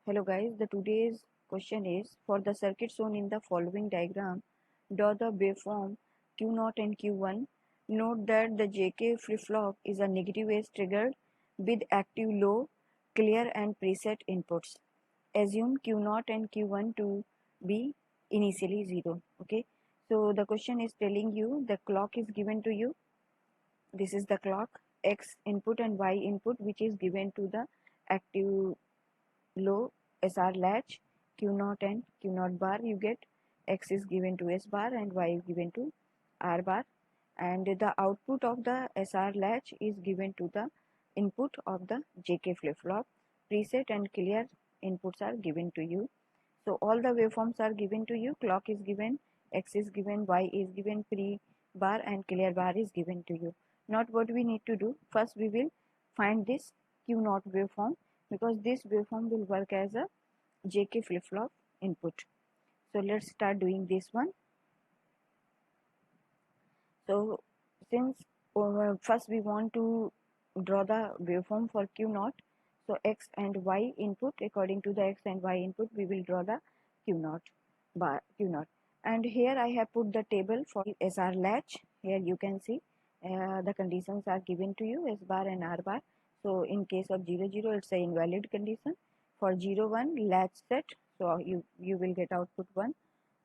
Hello guys, the today's question is for the circuit shown in the following diagram, draw the waveform Q0 and Q1. Note that the JK flip-flop is a negative edge triggered with active low, clear and preset inputs. Assume Q0 and Q1 to be initially 0. Okay, so the question is telling you the clock is given to you. This is the clock, X input and Y input, which is given to the active low SR latch Q0 and Q0 bar. You get X is given to S bar and Y is given to R bar, and the output of the SR latch is given to the input of the JK flip flop. Preset and clear inputs are given to you. So all the waveforms are given to you. Clock is given, X is given, Y is given, pre bar and clear bar is given to you. Not what we need to do. First we will find this Q0 waveform, because this waveform will work as a JK flip-flop input. So let's start doing this one. So since first we want to draw the waveform for Q0, so X and Y input, according to the X and Y input we will draw the Q0 bar, Q0. And here I have put the table for SR latch. Here you can see the conditions are given to you, S bar and R bar. So in case of 0 0 it's a invalid condition. For 0 1 latch set, so you will get output 1.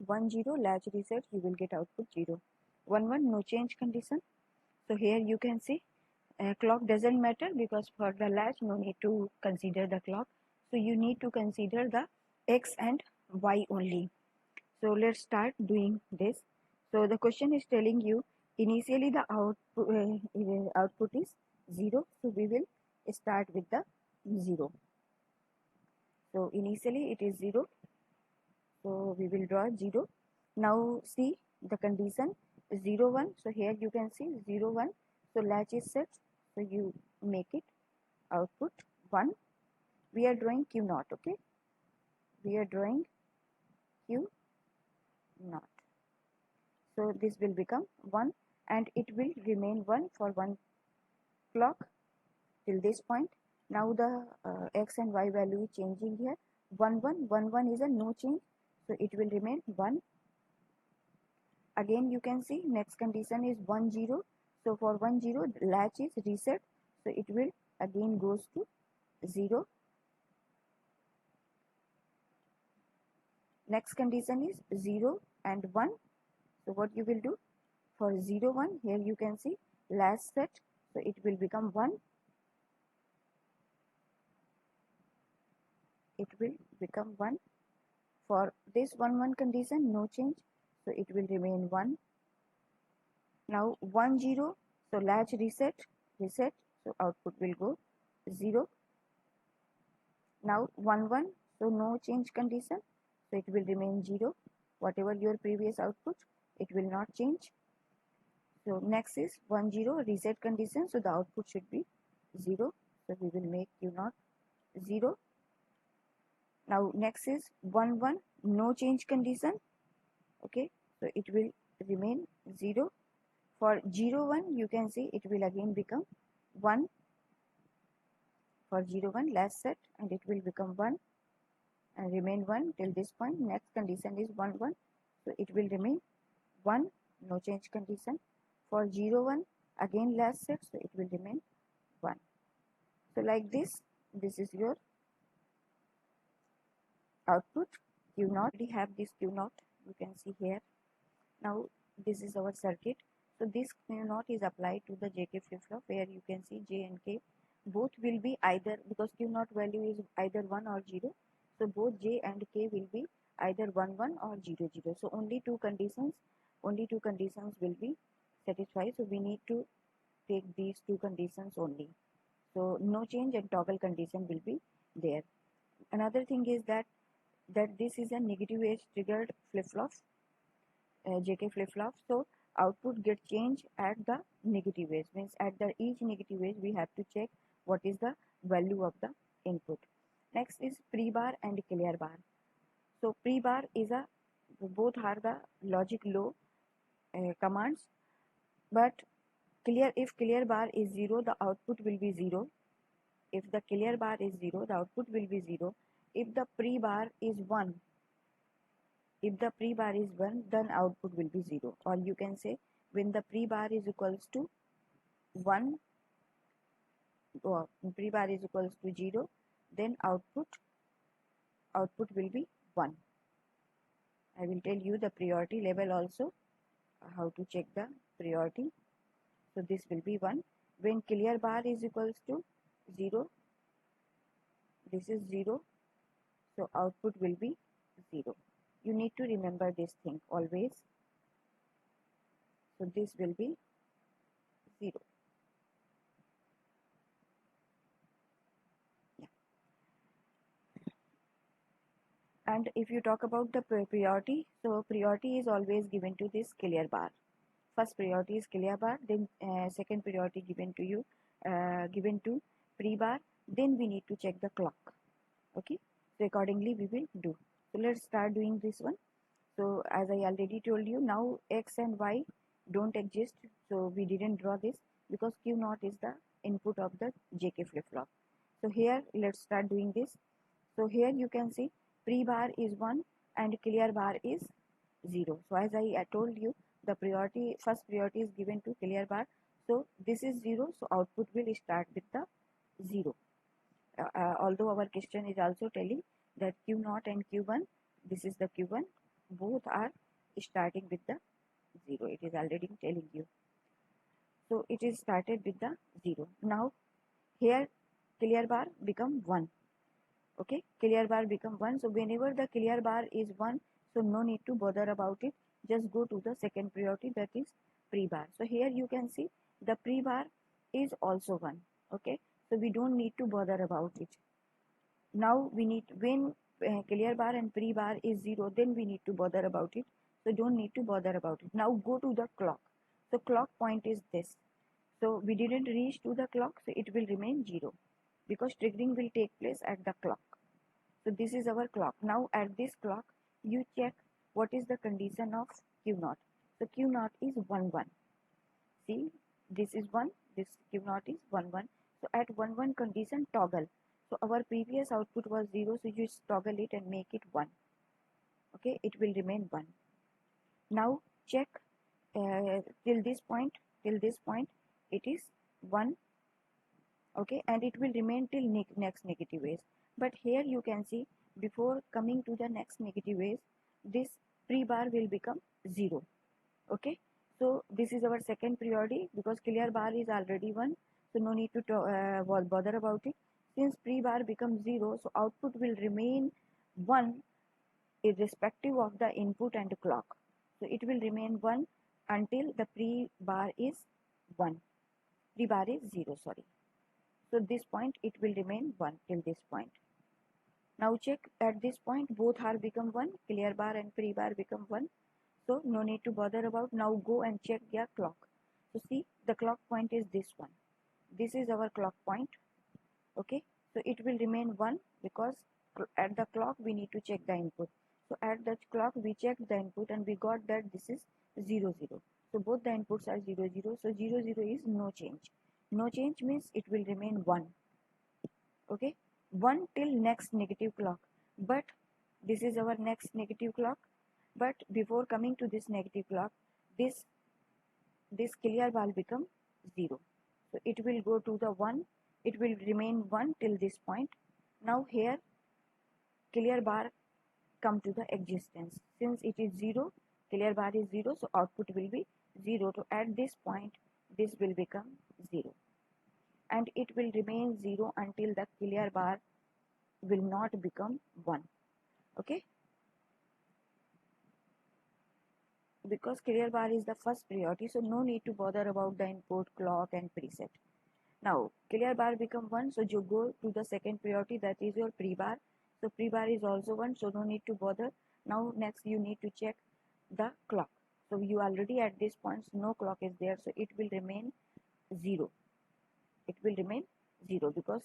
1 0 latch reset, you will get output 0. 1 1 no change condition. So here you can see clock doesn't matter, because for the latch no need to consider the clock. So you need to consider the X and Y only. So let's start doing this. So the question is telling you initially the output is 0. So we will start with the 0. So initially it is 0. So we will draw 0. Now see the condition 0 1. So here you can see 0 1. So latch is set. So you make it output 1. We are drawing Q0. Okay. We are drawing Q0. So this will become 1 and it will remain 1 for one clock till this point. Now the X and Y value is changing here. 1 1 1 1 is a no change, so it will remain 1. Again you can see next condition is 1 0. So for 1 0 latch is reset, so it will again goes to 0. Next condition is 0 and 1. So what you will do for 0 1, here you can see latch set, so it will become 1. It will become 1. For this 1 1 condition no change, so it will remain 1. Now 1 0, so latch reset, so output will go 0. Now 1 1, so no change condition, so it will remain 0. Whatever your previous output, it will not change. So next is 1 0 reset condition, so the output should be 0. So we will make Q0 0. Now next is 1 1 no change condition. Okay, so it will remain 0. For 0 1 you can see it will again become 1. For 0 1 latch set, and it will become 1 and remain 1 till this point. Next condition is 1 1, so it will remain 1, no change condition. For 0 1 again latch set, so it will remain 1. So like this is your output Q0. We have this Q0, you can see here. Now this is our circuit. So this Q0 is applied to the JK flip-flop, where you can see J and K both will be either, because Q0 value is either 1 or 0. So both J and K will be either 1 1 or 0 0. So only two conditions will be satisfied. So we need to take these two conditions only. So no change and toggle condition will be there. Another thing is that this is a negative edge triggered flip-flop, JK flip-flop. So output get changed at the negative edge, means at the each negative edge we have to check what is the value of the input. Next is pre-bar and clear bar. So pre-bar is both are the logic low commands, but if clear bar is 0, the output will be 0. If the clear bar is 0, the output will be 0. if the pre-bar is 1, if the pre-bar is 1, then output will be 0. Or you can say when the pre-bar is equals to 1, pre-bar is equals to 0, then output will be 1. I will tell you the priority level also, how to check the priority. So this will be 1. When clear bar is equals to 0, this is 0, so output will be 0. You need to remember this thing always. So this will be 0. Yeah. And if you talk about the priority, so priority is always given to this clear bar. First priority is clear bar, then second priority given to you, given to pre-bar, then we need to check the clock. Okay, so accordingly we will do. So let's start doing this one. So as I already told you, now X and Y don't exist, so we didn't draw this because Q0 is the input of the JK flip-flop. So here let's start doing this. So here you can see pre-bar is 1 and clear bar is 0. So as I told you, the priority, first priority is given to clear bar. So this is 0, so output will start with the 0. Although our question is also telling that Q0 and Q1, this is the Q1, both are starting with the 0. It is already telling you. So it is started with the 0. Now here clear bar become 1. Okay, clear bar become 1. So whenever the clear bar is 1, so no need to bother about it. Just go to the second priority, that is pre-bar. So here you can see the pre-bar is also 1. Okay, so we don't need to bother about it. Now we need, when clear bar and pre-bar is 0, then we need to bother about it. So don't need to bother about it. Now go to the clock. So clock point is this. So we didn't reach to the clock, so it will remain 0 because triggering will take place at the clock. So this is our clock. Now at this clock, you check what is the condition of Q0. So Q0 is 1 1. See, this is 1, this Q0 is 1 1. So at 1 1 condition, toggle. So our previous output was 0, so you toggle it and make it 1. Okay, it will remain 1. Now check till this point, it is 1. Okay, and it will remain till next negative ways. But here you can see, before coming to the next negative ways, this pre-bar will become 0. Okay, so this is our second priority because clear bar is already 1, so no need to bother about it. Since pre-bar becomes 0, so output will remain 1 irrespective of the input and clock. So it will remain 1 until the pre-bar is 1. Pre-bar is 0, sorry. So this point it will remain 1 till this point. Now check at this point, both are become 1, clear bar and pre-bar become 1. So no need to bother about. Now go and check your clock. So see, the clock point is this one. This is our clock point. Okay, so it will remain 1 because at the clock we need to check the input. So at that clock we checked the input and we got that this is 0 0. So both the inputs are 0 0. So 0 0 is no change. No change means it will remain 1. Okay, 1 till next negative clock. But this is our next negative clock. But before coming to this negative clock, this clear bar become 0. So it will go to the 1. It will remain 1 till this point. Now here clear bar come to the existence. Since it is 0, clear bar is 0, so output will be 0. So at this point, this will become 0. And it will remain 0 until the clear bar will not become 1. Okay, because clear bar is the first priority, so no need to bother about the input, clock and preset. Now clear bar become 1, so you go to the second priority, that is your pre-bar. So pre-bar is also 1, so no need to bother. Now next you need to check the clock. So you already at this point, no clock is there, so it will remain 0. It will remain 0 because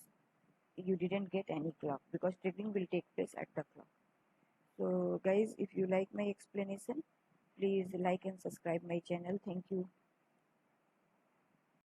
you didn't get any clock, because triggering will take place at the clock. So guys, if you like my explanation, please like and subscribe my channel. Thank you.